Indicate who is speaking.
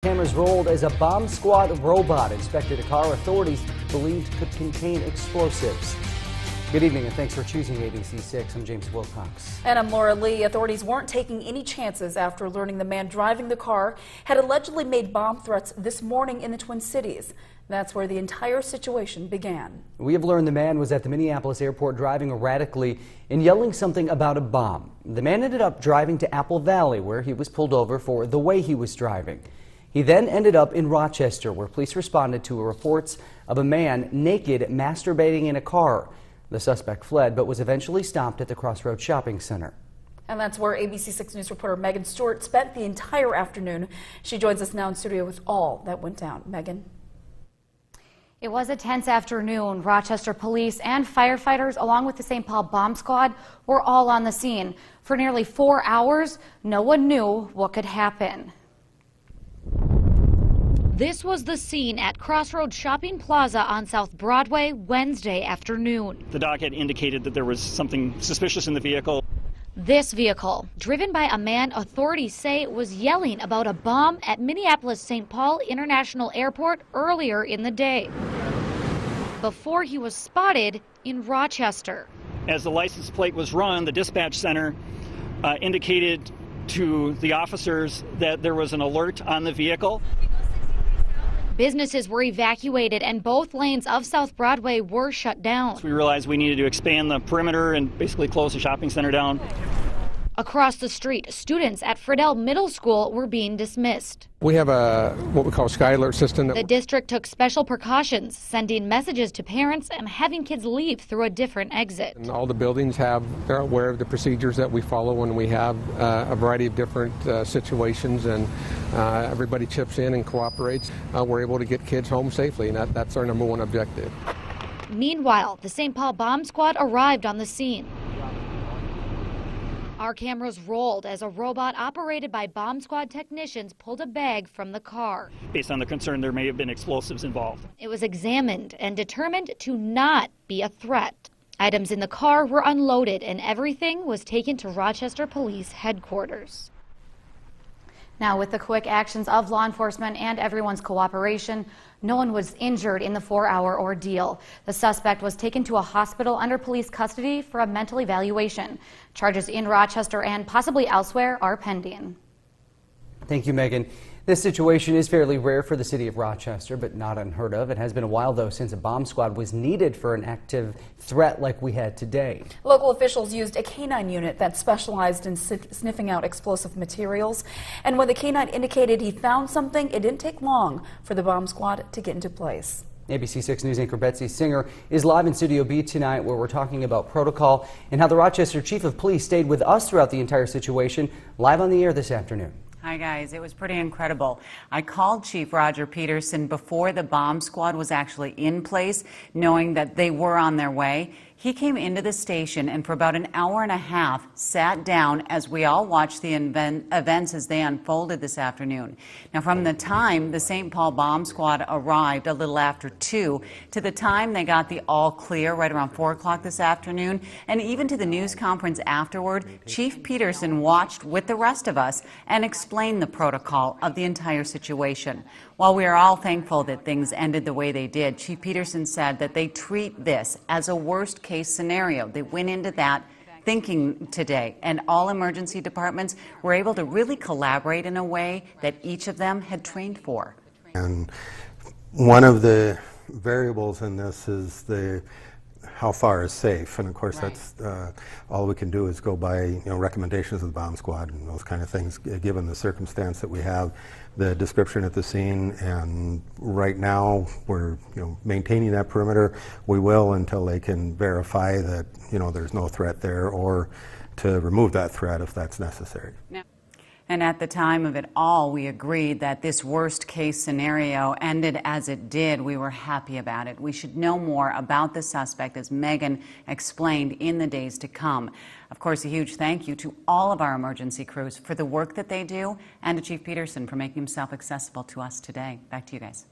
Speaker 1: Cameras rolled as a bomb squad robot inspected a car authorities believed could contain explosives. Good evening and thanks for choosing ABC 6. I'm James Wilcox.
Speaker 2: And I'm Laura Lee. Authorities weren't taking any chances after learning the man driving the car had allegedly made bomb threats this morning in the Twin Cities. That's where the entire situation began.
Speaker 1: We have learned the man was at the Minneapolis airport driving erratically and yelling something about a bomb. The man ended up driving to Apple Valley, where he was pulled over for the way he was driving. He then ended up in Rochester, where police responded to reports of a man naked masturbating in a car. The suspect fled, but was eventually stopped at the Crossroads Shopping Center.
Speaker 2: And that's where ABC 6 News reporter Megan Stewart spent the entire afternoon. She joins us now in studio with all that went down. Megan.
Speaker 3: It was a tense afternoon. Rochester police and firefighters, along with the St. Paul bomb squad, were all on the scene. For nearly 4 hours, no one knew what could happen. This was the scene at Crossroads Shopping Plaza on South Broadway Wednesday afternoon.
Speaker 4: The dog had indicated that there was something suspicious in the vehicle.
Speaker 3: This vehicle, driven by a man authorities say was yelling about a bomb at Minneapolis St. Paul International Airport earlier in the day, before he was spotted in Rochester. As
Speaker 4: the license plate was run, the dispatch center indicated to the officers that there was an alert on the vehicle.
Speaker 3: Businesses were evacuated and both lanes of South Broadway were shut down.
Speaker 4: So we realized we needed to expand the perimeter and basically close the shopping center down.
Speaker 3: Across the street, students at Friedel Middle School were being dismissed.
Speaker 5: We have what we call a Sky Alert system.
Speaker 3: The district took special precautions, sending messages to parents and having kids leave through a different exit.
Speaker 5: And all the buildings they're aware of the procedures that we follow when we have a variety of different situations, and everybody chips in and cooperates. We're able to get kids home safely, and that's our number one objective.
Speaker 3: Meanwhile, the St. Paul bomb squad arrived on the scene. Our cameras rolled as a robot operated by bomb squad technicians pulled a bag from the car.
Speaker 4: Based on the concern, there may have been explosives involved.
Speaker 3: It was examined and determined to not be a threat. Items in the car were unloaded and everything was taken to Rochester Police Headquarters. Now, with the quick actions of law enforcement and everyone's cooperation, no one was injured in the 4-hour ordeal. The suspect was taken to a hospital under police custody for a mental evaluation. Charges in Rochester and possibly elsewhere are pending.
Speaker 1: Thank you, Megan. This situation is fairly rare for the city of Rochester, but not unheard of. It has been a while, though, since a bomb squad was needed for an active threat like we had today.
Speaker 2: Local officials used a canine unit that specialized in sniffing out explosive materials. And when the canine indicated he found something, it didn't take long for the bomb squad to get into place.
Speaker 1: ABC 6 News anchor Betsy Singer is live in Studio B tonight, where we're talking about protocol and how the Rochester Chief of Police stayed with us throughout the entire situation, live on the air this afternoon.
Speaker 6: Hi guys, it was pretty incredible. I called Chief Roger Peterson before the bomb squad was actually in place, knowing that they were on their way. He came into the station and for about an hour and a half sat down as we all watched the events as they unfolded this afternoon. Now, from the time the St. Paul bomb squad arrived a little after 2 to the time they got the all clear right around 4 o'clock this afternoon, and even to the news conference afterward, Chief Peterson watched with the rest of us and explained the protocol of the entire situation. While we are all thankful that things ended the way they did, Chief Peterson said that they treat this as a worst-case scenario. They went into that thinking today, and all emergency departments were able to really collaborate in a way that each of them had trained for.
Speaker 7: And one of the variables in this is how far is safe, and of course that's all we can do is go by recommendations of the bomb squad and those kind of things, given the circumstance that we have, the description at the scene. And right now we're maintaining that perimeter. We will until they can verify that there's no threat there, or to remove that threat if that's necessary.
Speaker 6: Yeah. And at the time of it all, we agreed that this worst-case scenario ended as it did. We were happy about it. We should know more about the suspect, as Megan explained, in the days to come. Of course, a huge thank you to all of our emergency crews for the work that they do, and to Chief Peterson for making himself accessible to us today. Back to you guys.